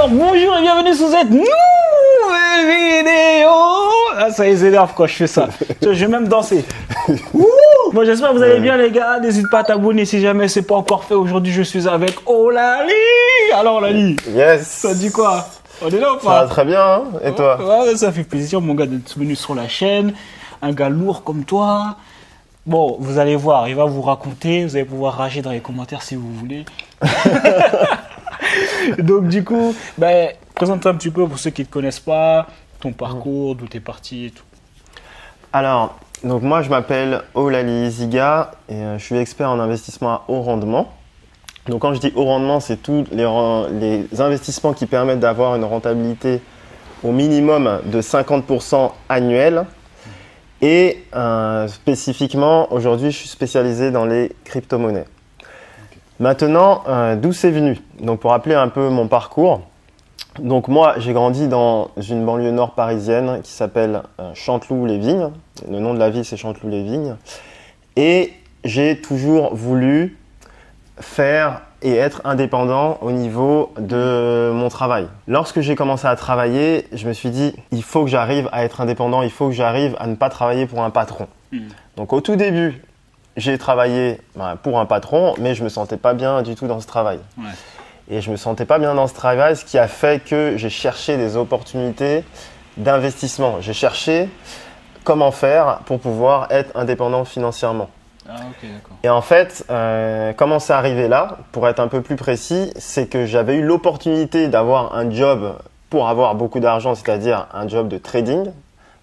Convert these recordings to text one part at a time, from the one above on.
Alors bonjour et bienvenue sur cette nouvelle vidéo. Ah, ça les énerve quand je fais ça. Je vais même danser. Bon, j'espère que vous allez bien les gars. N'hésite pas à t'abonner si jamais c'est pas encore fait. Aujourd'hui je suis avec Olali. Alors Olali, Yes. ça dit quoi? On est là ou Ça pas? va très bien, hein. Et toi? Ouais, ça fait plaisir mon gars d'être venu sur la chaîne. Un gars lourd comme toi. Bon, vous allez voir, il va vous raconter. Vous allez pouvoir rager dans les commentaires si vous voulez. Donc du coup, présente-toi un petit peu pour ceux qui ne te connaissent pas, ton parcours, d'où tu es parti et tout. Alors, donc moi je m'appelle Olali Ziga et je suis expert en investissement à haut rendement. Donc quand je dis haut rendement, c'est tous les investissements qui permettent d'avoir une rentabilité au minimum de 50% annuel. Et spécifiquement, aujourd'hui, je suis spécialisé dans les crypto-monnaies. Maintenant, d'où c'est venu? Donc pour rappeler un peu mon parcours, donc moi j'ai grandi dans une banlieue nord parisienne qui s'appelle Chanteloup-les-Vignes. Le nom de la ville c'est Chanteloup-les-Vignes. Et j'ai toujours voulu faire et être indépendant au niveau de mon travail. Lorsque j'ai commencé à travailler, je me suis dit il faut que j'arrive à être indépendant, il faut que j'arrive à ne pas travailler pour un patron. Donc au tout début, j'ai travaillé pour un patron, mais je me sentais pas bien du tout dans ce travail. Ouais. Et je me sentais pas bien dans ce travail, ce qui a fait que j'ai cherché des opportunités d'investissement. J'ai cherché comment faire pour pouvoir être indépendant financièrement. Ah ok, d'accord. Et en fait, comment c'est arrivé là, pour être un peu plus précis, c'est que j'avais eu l'opportunité d'avoir un job pour avoir beaucoup d'argent, c'est-à-dire un job de trading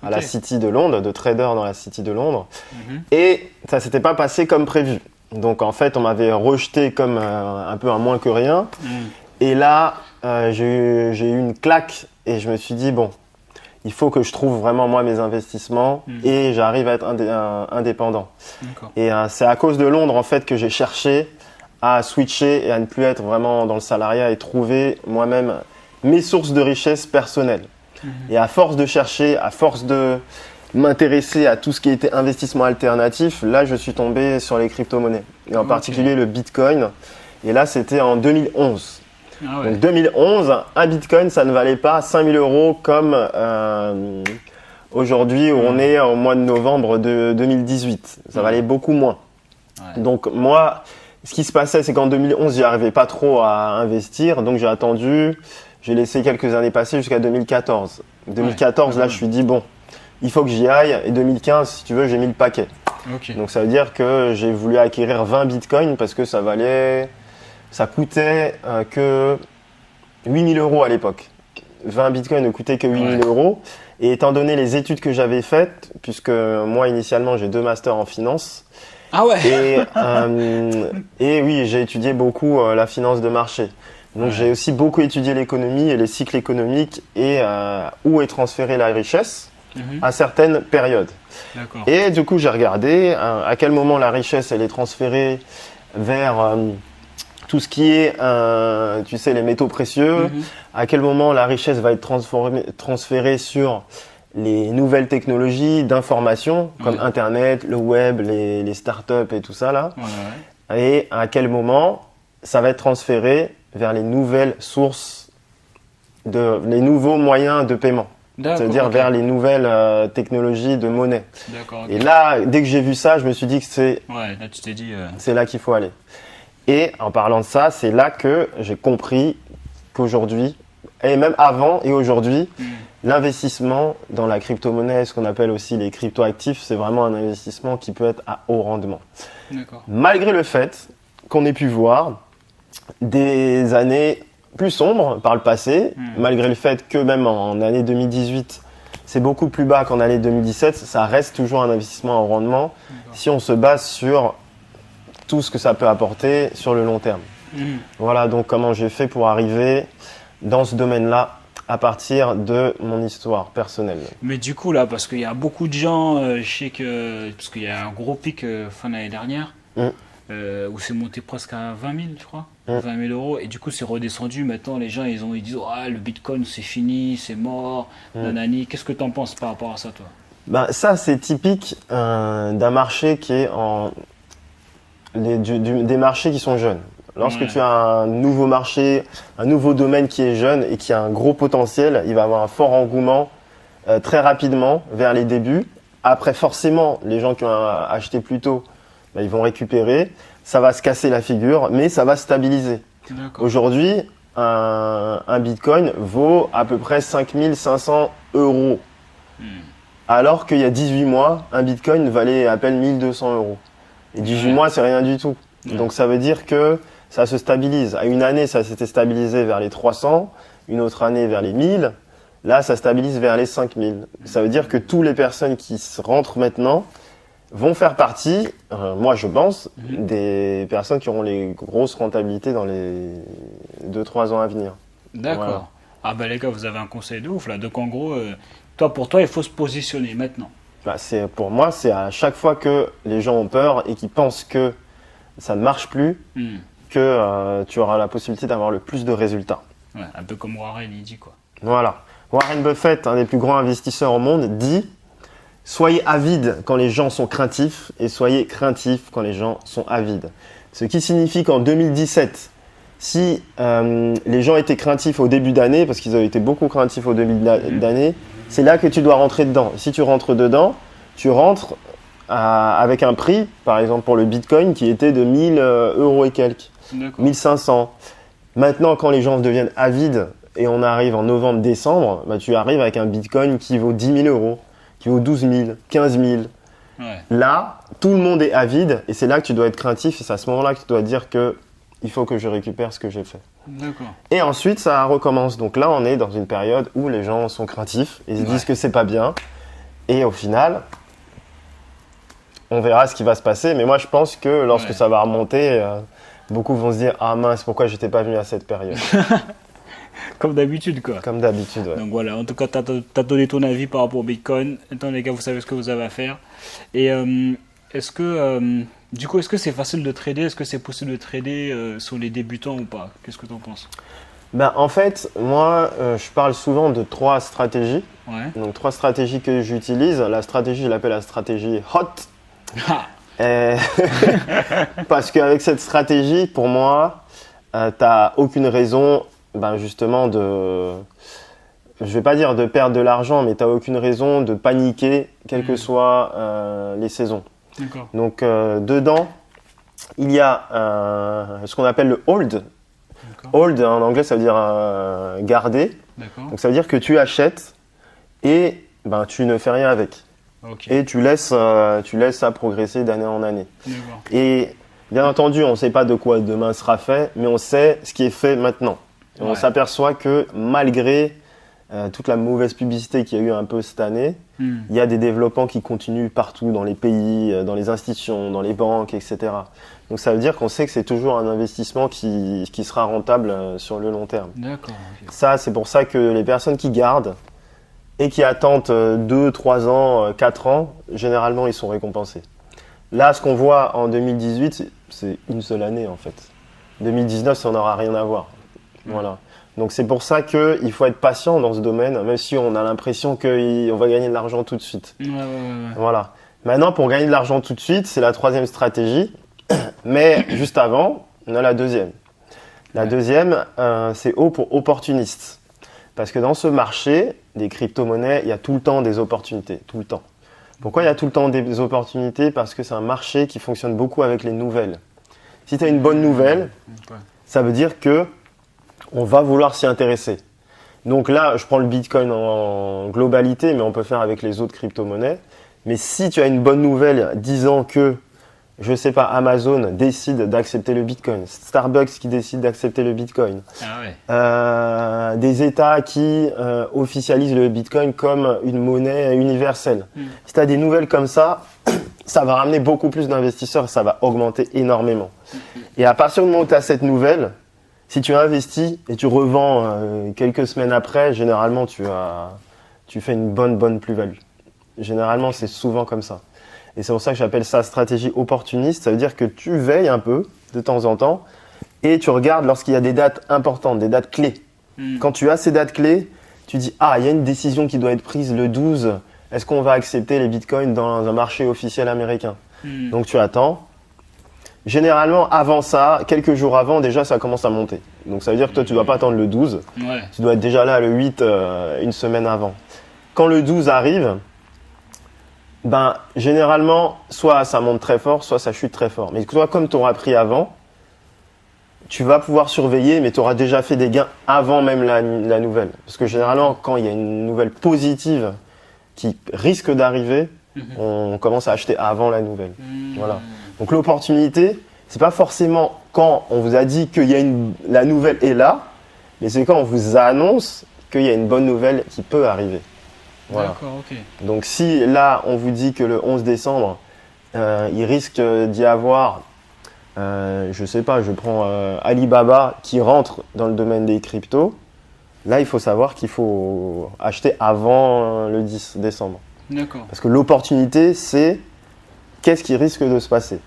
à la City de Londres, de trader dans la City de Londres. Et ça s'était pas passé comme prévu. Donc en fait, on m'avait rejeté comme un peu un moins que rien. Et là, j'ai eu une claque et je me suis dit, bon, il faut que je trouve vraiment moi mes investissements et j'arrive à être indépendant. Et c'est à cause de Londres en fait que j'ai cherché à switcher et à ne plus être vraiment dans le salariat et trouver moi-même mes sources de richesse personnelles. Et à force de chercher, à force de m'intéresser à tout ce qui était investissement alternatif, là je suis tombé sur les crypto-monnaies et en particulier le Bitcoin. Et là c'était en 2011. Ah ouais. Donc 2011, un Bitcoin ça ne valait pas 5000 € comme aujourd'hui où on est au mois de novembre de 2018. Ça valait beaucoup moins. Ouais. Donc moi, ce qui se passait c'est qu'en 2011 j'y arrivais pas trop à investir, donc j'ai attendu. J'ai laissé quelques années passer jusqu'à 2014. 2014, là, je me suis dit, bon, il faut que j'y aille. Et 2015, si tu veux, j'ai mis le paquet. Donc, ça veut dire que j'ai voulu acquérir 20 bitcoins parce que ça coûtait que 8000 € à l'époque. 20 bitcoins ne coûtaient que 8000 €. Et étant donné les études que j'avais faites, puisque moi, initialement, j'ai 2 masters en finance. Ah ouais. Et oui, j'ai étudié beaucoup la finance de marché. Donc j'ai aussi beaucoup étudié l'économie et les cycles économiques et où est transférée la richesse à certaines périodes. Et du coup j'ai regardé à quel moment la richesse elle est transférée vers tout ce qui est tu sais les métaux précieux, à quel moment la richesse va être transférée sur les nouvelles technologies d'information comme Internet, le web, les startups et tout ça là. Et à quel moment ça va être transféré vers les nouvelles sources, les nouveaux moyens de paiement. C'est-à-dire vers les nouvelles technologies de monnaie. Et là, dès que j'ai vu ça, je me suis dit que c'est là, tu t'es dit, c'est là qu'il faut aller. Et en parlant de ça, c'est là que j'ai compris qu'aujourd'hui, et même avant et aujourd'hui, l'investissement dans la crypto-monnaie, ce qu'on appelle aussi les crypto-actifs, c'est vraiment un investissement qui peut être à haut rendement. Malgré le fait qu'on ait pu voir des années plus sombres par le passé, malgré le fait que même en année 2018, c'est beaucoup plus bas qu'en année 2017, ça reste toujours un investissement en rendement si on se base sur tout ce que ça peut apporter sur le long terme. Voilà donc comment j'ai fait pour arriver dans ce domaine-là à partir de mon histoire personnelle. Mais du coup là, parce qu'il y a beaucoup de gens, je sais que, parce qu'il y a un gros pic fin d'année dernière, où c'est monté presque à 20 000, je crois. 20 000 €. Et du coup, c'est redescendu. Maintenant, les gens, ils disent « le Bitcoin, c'est fini, c'est mort. Nanani. » Qu'est-ce que tu en penses par rapport à ça, toi? Ça, c'est typique d'un marché qui est des marchés qui sont jeunes. Lorsque tu as un nouveau marché, un nouveau domaine qui est jeune et qui a un gros potentiel, il va avoir un fort engouement très rapidement vers les débuts. Après, forcément, les gens qui ont acheté plus tôt, ils vont récupérer. Ça va se casser la figure, mais ça va stabiliser. Aujourd'hui, un bitcoin vaut à peu près 5500 €. Alors qu'il y a 18 mois, un bitcoin valait à peine 1200 €. Et 18 mois, c'est rien du tout. Donc ça veut dire que ça se stabilise. À une année, ça s'était stabilisé vers les 300, une autre année vers les 1000. Là, ça stabilise vers les 5000. Ça veut dire que toutes les personnes qui rentrent maintenant vont faire partie, moi je pense, des personnes qui auront les grosses rentabilités dans les 2-3 ans à venir. D'accord. Voilà. Ah bah les gars, vous avez un conseil de ouf là. Donc en gros, pour toi, il faut se positionner maintenant. Pour moi, c'est à chaque fois que les gens ont peur et qu'ils pensent que ça ne marche plus, que tu auras la possibilité d'avoir le plus de résultats. Ouais, un peu comme Warren, il dit quoi. Voilà. Warren Buffett, un des plus grands investisseurs au monde, dit « Soyez avides quand les gens sont craintifs et soyez craintifs quand les gens sont avides ». Ce qui signifie qu'en 2017, si les gens étaient craintifs au début d'année, parce qu'ils avaient été beaucoup craintifs au début d'année, c'est là que tu dois rentrer dedans. Si tu rentres dedans, tu rentres avec un prix, par exemple pour le Bitcoin, qui était de 1000 € et quelques, 1500. Maintenant, quand les gens deviennent avides et on arrive en novembre-décembre, tu arrives avec un Bitcoin qui vaut 10 000 €, qui vaut 12 000, 15 000. Ouais. Là, tout le monde est avide et c'est là que tu dois être craintif et c'est à ce moment-là que tu dois dire que il faut que je récupère ce que j'ai fait. D'accord. Et ensuite, ça recommence. Donc là, on est dans une période où les gens sont craintifs et ils disent que c'est pas bien. Et au final, on verra ce qui va se passer. Mais moi, je pense que lorsque ça va remonter, beaucoup vont se dire « Ah mince, pourquoi j'étais pas venu à cette période ?» Comme d'habitude, quoi. Comme d'habitude, ouais. Donc voilà, en tout cas, tu as donné ton avis par rapport au Bitcoin. Maintenant, les gars, vous savez ce que vous avez à faire. Et est-ce que c'est facile de trader? Est-ce que c'est possible de trader sur les débutants ou pas? Qu'est-ce que tu en penses? En fait, moi, je parle souvent de 3 stratégies. Ouais. Donc 3 stratégies que j'utilise. La stratégie, je l'appelle la stratégie HOT. Parce qu'avec cette stratégie, pour moi, tu n'as aucune raison justement je vais pas dire de perdre de l'argent, mais tu n'as aucune raison de paniquer, quelles que soient les saisons. D'accord. Donc dedans, il y a ce qu'on appelle le hold. Hold en anglais, ça veut dire garder. D'accord. Donc ça veut dire que tu achètes et tu ne fais rien avec. Okay. Et tu laisses ça progresser d'année en année. D'accord. Et bien entendu, on ne sait pas de quoi demain sera fait, mais on sait ce qui est fait maintenant. Et on s'aperçoit que malgré toute la mauvaise publicité qu'il y a eu un peu cette année, il y a des développements qui continuent partout dans les pays, dans les institutions, dans les banques, etc. Donc ça veut dire qu'on sait que c'est toujours un investissement qui sera rentable sur le long terme. D'accord. Okay. Ça, c'est pour ça que les personnes qui gardent et qui attendent 2, 3 ans, 4 ans, généralement, ils sont récompensés. Là, ce qu'on voit en 2018, c'est une seule année en fait. 2019, ça n'aura rien à voir. Voilà. Donc c'est pour ça qu'il faut être patient dans ce domaine, même si on a l'impression qu'on va gagner de l'argent tout de suite. Ouais. Voilà. Maintenant, pour gagner de l'argent tout de suite, c'est la 3e stratégie. Mais juste avant, on a la 2e. La 2e, c'est O pour opportuniste. Parce que dans ce marché des crypto-monnaies, il y a tout le temps des opportunités. Tout le temps. Pourquoi il y a tout le temps des opportunités? Parce que c'est un marché qui fonctionne beaucoup avec les nouvelles. Si tu as une bonne nouvelle, ça veut dire que on va vouloir s'y intéresser. Donc là, je prends le Bitcoin en globalité, mais on peut faire avec les autres crypto-monnaies. Mais si tu as une bonne nouvelle disant que, je sais pas, Amazon décide d'accepter le Bitcoin, Starbucks qui décide d'accepter le Bitcoin, des États qui officialisent le Bitcoin comme une monnaie universelle. Si tu as des nouvelles comme ça va ramener beaucoup plus d'investisseurs et ça va augmenter énormément. Et à partir du moment où tu as cette nouvelle, si tu investis et tu revends quelques semaines après, généralement tu fais une bonne plus-value. Généralement, c'est souvent comme ça. Et c'est pour ça que j'appelle ça stratégie opportuniste. Ça veut dire que tu veilles un peu de temps en temps et tu regardes lorsqu'il y a des dates importantes, des dates clés. Quand tu as ces dates clés, tu dis « Ah, il y a une décision qui doit être prise le 12. Est-ce qu'on va accepter les bitcoins dans un marché officiel américain ?» Donc tu attends. généralement, avant ça, quelques jours avant, déjà, ça commence à monter. Donc, ça veut dire que toi, tu ne dois pas attendre le 12. Ouais. Tu dois être déjà là le 8, une semaine avant. Quand le 12 arrive, ben, généralement, soit ça monte très fort, soit ça chute très fort. Mais toi, comme tu auras pris avant, tu vas pouvoir surveiller, mais tu auras déjà fait des gains avant même la nouvelle. Parce que généralement, quand il y a une nouvelle positive qui risque d'arriver, on commence à acheter avant la nouvelle. Voilà. Donc l'opportunité, c'est pas forcément quand on vous a dit que la nouvelle est là, mais c'est quand on vous annonce qu'il y a une bonne nouvelle qui peut arriver. Voilà. D'accord, ok. Donc si là, on vous dit que le 11 décembre, il risque d'y avoir, je sais pas, je prends Alibaba qui rentre dans le domaine des cryptos, là, il faut savoir qu'il faut acheter avant le 10 décembre. D'accord. Parce que l'opportunité, c'est qu'est-ce qui risque de se passer,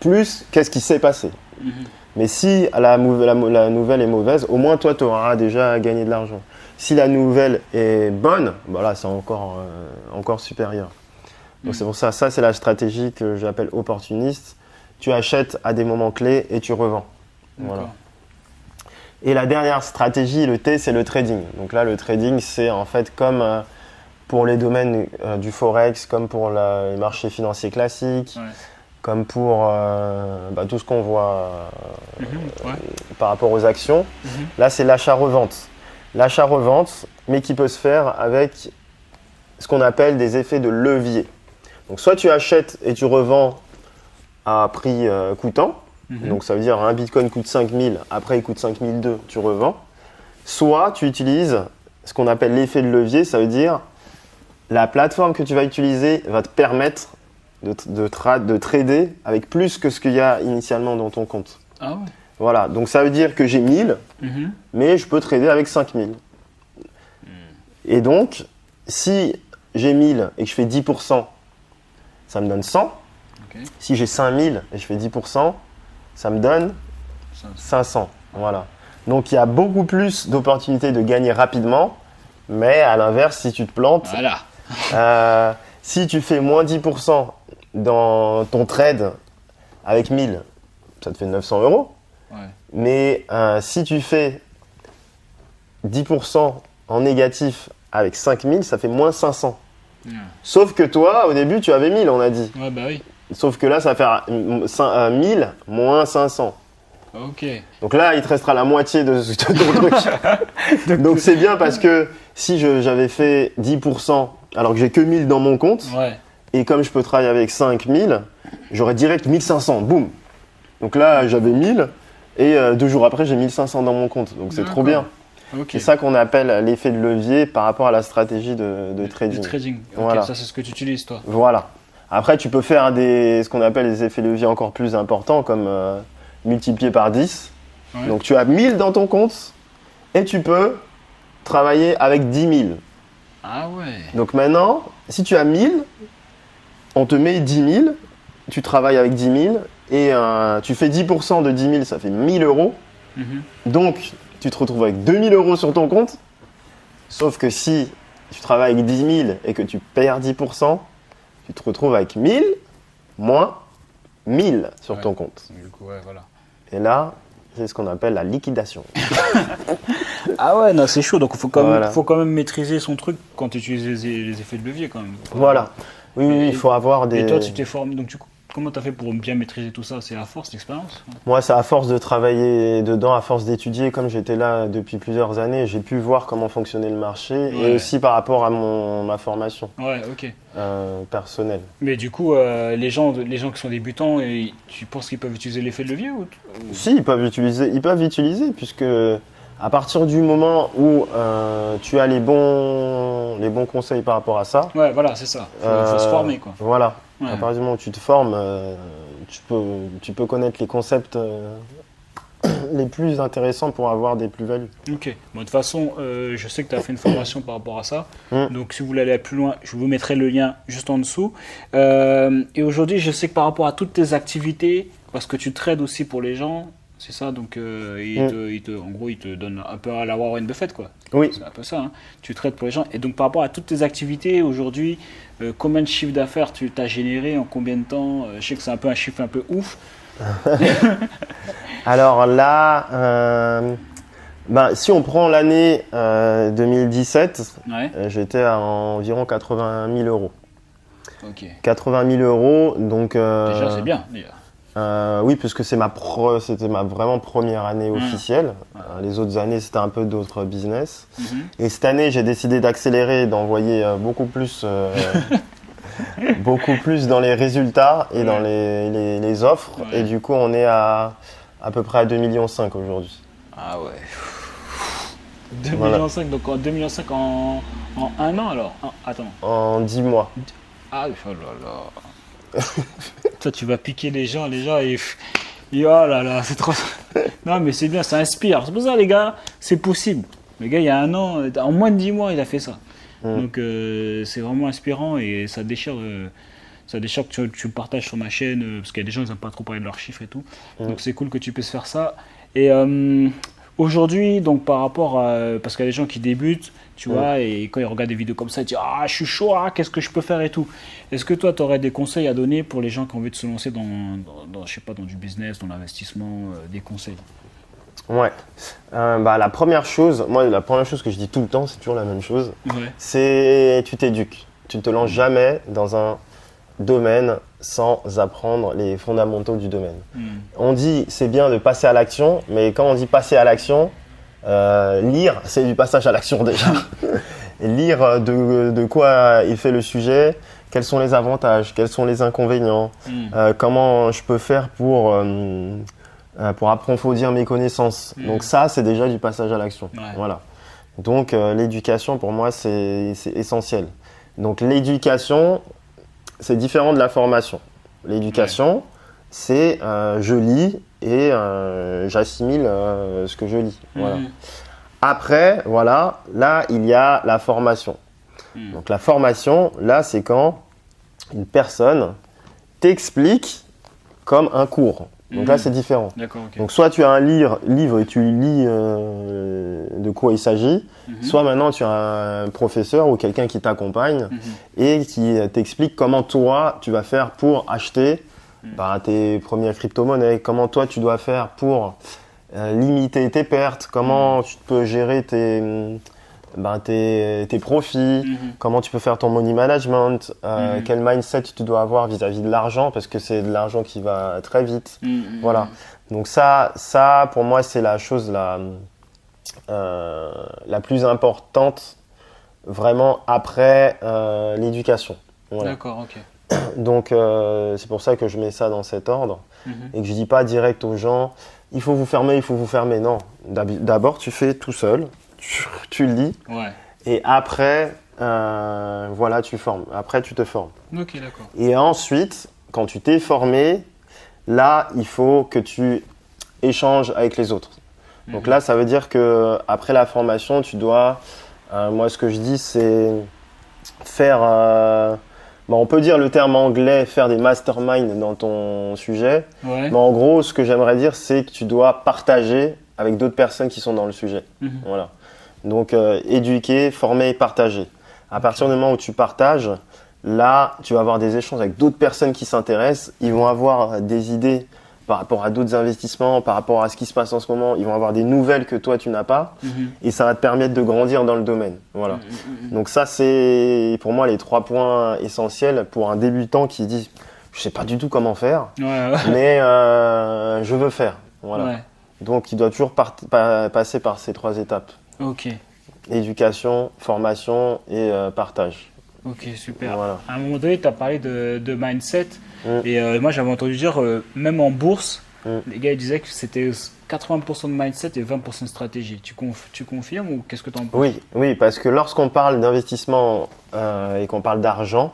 plus qu'est-ce qui s'est passé. Mais si la nouvelle est mauvaise, au moins toi, tu auras déjà gagné de l'argent. Si la nouvelle est bonne, bah là, c'est encore supérieur. Donc c'est pour ça, c'est la stratégie que j'appelle opportuniste. Tu achètes à des moments clés et tu revends. Voilà. Et la dernière stratégie, le T, c'est le trading. Donc là, le trading, c'est en fait comme pour les domaines du forex, comme pour les marchés financiers classiques, comme pour tout ce qu'on voit par rapport aux actions. Là, c'est l'achat-revente. L'achat-revente, mais qui peut se faire avec ce qu'on appelle des effets de levier. Donc, soit tu achètes et tu revends à prix coûtant. Donc, ça veut dire un bitcoin coûte 5000, après il coûte 5002, tu revends. Soit tu utilises ce qu'on appelle l'effet de levier, ça veut dire la plateforme que tu vas utiliser va te permettre de trader avec plus que ce qu'il y a initialement dans ton compte. Ah ouais. Voilà, donc ça veut dire que j'ai 1000, mais je peux trader avec 5000. Et donc, si j'ai 1000 et que je fais 10%, ça me donne 100. Okay. Si j'ai 5000 et je fais 10%, ça me donne 500. Voilà. Donc, il y a beaucoup plus d'opportunités de gagner rapidement, mais à l'inverse, si tu te plantes, si tu fais moins 10% dans ton trade avec 1000, ça te fait 900 €. Ouais. Mais si tu fais 10% en négatif avec 5000, ça fait moins 500. Sauf que toi, au début, tu avais 1000, on a dit. Ouais, bah oui. Sauf que là, ça va faire 1000 moins 500. Ok. Donc là, il te restera la moitié de ton truc. Donc c'est bien parce que si j'avais fait 10% alors que j'ai que 1000 dans mon compte, et comme je peux travailler avec 5000, j'aurais direct 1500. Boum. Donc là, j'avais 1000 et 2 jours après, j'ai 1500 dans mon compte. Donc c'est trop bien. Okay. C'est ça qu'on appelle l'effet de levier par rapport à la stratégie de trading. De trading. Okay, voilà. Ça, c'est ce que tu utilises, toi. Voilà. Après, tu peux faire ce qu'on appelle des effets de levier encore plus importants, comme multiplier par 10. Ouais. Donc, tu as 1000 dans ton compte et tu peux travailler avec 10 000. Ah ouais. Donc maintenant, si tu as 1000, on te met 10 000, tu travailles avec 10 000 et tu fais 10% de 10 000, ça fait 1 000 €. Donc, tu te retrouves avec 2 000 € sur ton compte. Sauf que si tu travailles avec 10 000 et que tu perds 10%, tu te retrouves avec 1000 moins 1000 sur ton compte. Du coup, voilà. Et là, c'est ce qu'on appelle la liquidation. Ah ouais, non, c'est chaud. Donc, il faut quand même maîtriser son truc quand tu utilises les effets de levier quand même. Voilà. Oui, il faut avoir des... Et toi, tu t'es formé. Donc, comment tu as fait pour bien maîtriser tout ça? C'est à force d'expérience? Moi, c'est à force de travailler dedans, à force d'étudier. Comme j'étais là depuis plusieurs années, j'ai pu voir comment fonctionnait le marché et aussi par rapport à ma formation personnelle. Mais du coup, les gens qui sont débutants, tu penses qu'ils peuvent utiliser l'effet de levier Si, ils peuvent utiliser puisque à partir du moment où tu as les bons conseils par rapport à ça. Ouais, voilà, c'est ça. Faut se former, quoi. Voilà. Ouais. À partir du moment où tu te formes, tu peux connaître les concepts les plus intéressants pour avoir des plus-values. Ok. Bon, de toute façon, je sais que tu as fait une formation par rapport à ça. Donc, si vous voulez aller plus loin, je vous mettrai le lien juste en dessous. Et aujourd'hui, je sais que par rapport à toutes tes activités, parce que tu trades aussi pour les gens, c'est ça, donc en gros, il te donne un peu à la Warren Buffett, quoi. Oui. C'est un peu ça, hein. Tu traites pour les gens. Et donc, par rapport à toutes tes activités, aujourd'hui, combien de chiffre d'affaires tu as généré en combien de temps? Je sais que c'est un peu un chiffre un peu ouf. Alors là, si on prend l'année 2017, Ouais. j'étais à environ 80 000 euros. Ok. 80 000 euros, donc. Déjà, c'est bien. Déjà. Oui, puisque c'était ma vraiment première année officielle. Les autres années, c'était un peu d'autres business. Et cette année, j'ai décidé d'accélérer et d'envoyer beaucoup plus dans les résultats et dans les offres. Ouais. Et du coup, on est à peu près à 2,5 millions aujourd'hui. Ah ouais. 2,5 Voilà. millions, donc 2,5 millions en un an alors. Attends. En 10 mois. Ah, oh là là. Toi, tu vas piquer les gens et oh là là, c'est trop. Non, mais c'est bien, ça inspire. C'est pour ça, les gars, c'est possible. Le gars, il y a un an, en moins de 10 mois, il a fait ça. Donc, c'est vraiment inspirant et ça déchire. Ça déchire que tu le partages sur ma chaîne parce qu'il y a des gens qui n'aiment pas trop parler de leurs chiffres et tout. Donc, c'est cool que tu puisses faire ça. Et aujourd'hui, donc par rapport à. Parce qu'il y a des gens qui débutent, tu vois, et quand ils regardent des vidéos comme ça, ils disent ah, je suis chaud, qu'est-ce que je peux faire et tout. Est-ce que toi, tu aurais des conseils à donner pour les gens qui ont envie de se lancer je sais pas, dans du business, dans l'investissement, des conseils? Ouais. La première chose que je dis tout le temps, c'est toujours la même chose. Ouais. C'est tu t'éduques. Tu ne te lances jamais dans un domaine sans apprendre les fondamentaux du domaine. On dit c'est bien de passer à l'action, mais quand on dit passer à l'action, lire, c'est du passage à l'action déjà. Et lire de quoi il fait le sujet, quels sont les avantages, quels sont les inconvénients, comment je peux faire pour approfondir mes connaissances. Donc ça, c'est déjà du passage à l'action. Ouais. Voilà. Donc l'éducation, pour moi, c'est essentiel. Donc l'éducation, c'est différent de la formation. L'éducation, c'est je lis et j'assimile ce que je lis. Voilà. Après, voilà, là, il y a la formation. Donc la formation, là, c'est quand une personne t'explique comme un cours. Donc là, c'est différent. D'accord, ok. Donc soit tu as un livre et tu lis de quoi il s'agit, soit maintenant tu as un professeur ou quelqu'un qui t'accompagne et qui t'explique comment toi tu vas faire pour acheter tes premières crypto-monnaies, comment toi tu dois faire pour limiter tes pertes, comment tu peux gérer tes profits, comment tu peux faire ton money management, quel mindset tu dois avoir vis-à-vis de l'argent, parce que c'est de l'argent qui va très vite. Voilà. Donc ça, pour moi, c'est la chose la plus importante, vraiment après l'éducation. Voilà. D'accord, ok. Donc c'est pour ça que je mets ça dans cet ordre et que je dis pas direct aux gens, il faut vous fermer. Non. D'abord, tu fais tout seul. Tu lis et après tu formes. Après tu te formes. Ok, d'accord. Et ensuite, quand tu t'es formé, là il faut que tu échanges avec les autres. Donc là ça veut dire que après la formation tu dois, moi ce que je dis c'est faire, on peut dire le terme anglais, faire des masterminds dans ton sujet. Mais en gros ce que j'aimerais dire c'est que tu dois partager avec d'autres personnes qui sont dans le sujet. Voilà. Donc, éduquer, former, partager. À partir du moment où tu partages, là, tu vas avoir des échanges avec d'autres personnes qui s'intéressent. Ils vont avoir des idées par rapport à d'autres investissements, par rapport à ce qui se passe en ce moment. Ils vont avoir des nouvelles que toi, tu n'as pas. Et ça va te permettre de grandir dans le domaine. Voilà. Donc ça, c'est pour moi les 3 points essentiels pour un débutant qui dit « je sais pas du tout comment faire, mais je veux faire ». Voilà. Donc, il doit toujours passer par ces 3 étapes. Ok. Éducation, formation et partage. Ok, super. Voilà. À un moment donné, tu as parlé de mindset. Et moi, j'avais entendu dire, même en bourse, les gars ils disaient que c'était 80% de mindset et 20% de stratégie. Tu confirmes ou qu'est-ce que tu en penses? Oui, parce que lorsqu'on parle d'investissement et qu'on parle d'argent,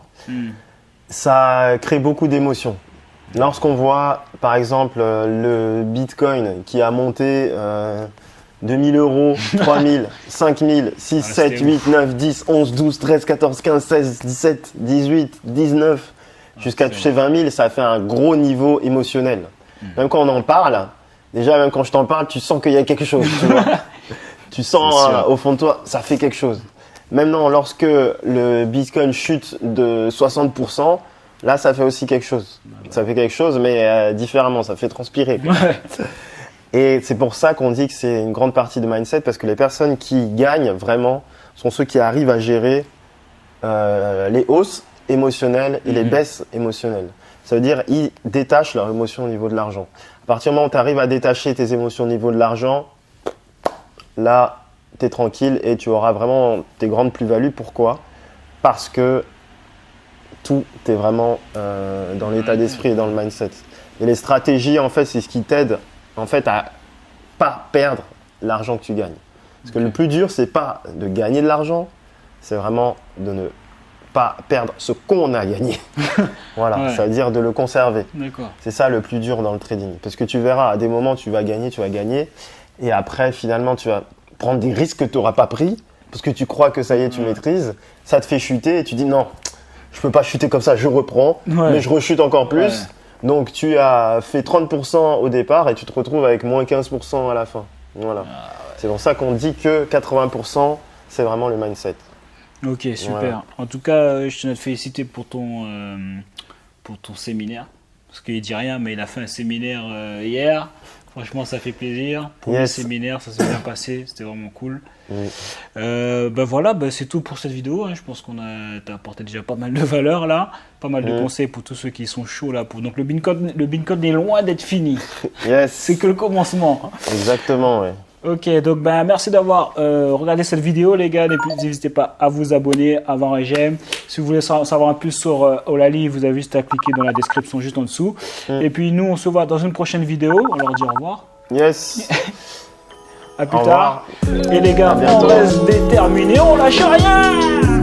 ça crée beaucoup d'émotions. Lorsqu'on voit, par exemple, le Bitcoin qui a monté 2 000 euros, 3 000, 5 000, 6, 7, 8, 9, 10, 11, 12, 13, 14, 15, 16, 17, 18, 19, jusqu'à toucher 20 000, ça fait un gros niveau émotionnel. Même quand on en parle, déjà même quand je t'en parle, tu sens qu'il y a quelque chose, tu vois. Tu sens au fond de toi, ça fait quelque chose. Maintenant, lorsque le Bitcoin chute de 60%, Là, ça fait aussi quelque chose. Ça fait quelque chose, mais différemment, ça fait transpirer. Ouais. Et c'est pour ça qu'on dit que c'est une grande partie de mindset, parce que les personnes qui gagnent vraiment sont ceux qui arrivent à gérer les hausses émotionnelles et les baisses émotionnelles. Ça veut dire ils détachent leurs émotions au niveau de l'argent. À partir du moment où tu arrives à détacher tes émotions au niveau de l'argent, là, tu es tranquille et tu auras vraiment tes grandes plus-values. Pourquoi ? Parce que tout est vraiment dans l'état d'esprit et dans le mindset. Et les stratégies, en fait, c'est ce qui t'aide en fait, à pas perdre l'argent que tu gagnes. Parce que le plus dur, c'est pas de gagner de l'argent, c'est vraiment de ne pas perdre ce qu'on a gagné. Voilà, ça veut dire de le conserver. D'accord. C'est ça le plus dur dans le trading. Parce que tu verras, à des moments, tu vas gagner, et après, finalement, tu vas prendre des risques que tu n'auras pas pris, parce que tu crois que ça y est, tu maîtrises, ça te fait chuter, et tu dis non, je peux pas chuter comme ça, je reprends, mais je rechute encore plus. Ouais. Donc tu as fait 30% au départ et tu te retrouves avec moins 15% à la fin. Voilà. Ah, ouais. C'est pour ça qu'on dit que 80%, c'est vraiment le mindset. Ok, super. Voilà. En tout cas, je tenais à te féliciter pour ton séminaire. Parce qu'il dit rien, mais il a fait un séminaire hier. Franchement, ça fait plaisir. Pour le séminaire, ça s'est bien passé. C'était vraiment cool. Oui. Voilà, c'est tout pour cette vidéo. Hein. Je pense qu'on t'a apporté déjà pas mal de valeur là. Pas mal de conseils pour tous ceux qui sont chauds là. Donc le Beancode est loin d'être fini. Yes. C'est que le commencement. Exactement, oui. Ok, donc merci d'avoir regardé cette vidéo les gars. N'hésitez pas à vous abonner, à avoir un j'aime. Si vous voulez savoir un plus sur Ollali, vous avez juste à cliquer dans la description juste en dessous. Et puis nous, on se voit dans une prochaine vidéo. On leur dit au revoir. Yes. À plus tard. Et les gars, on reste déterminés, on lâche rien.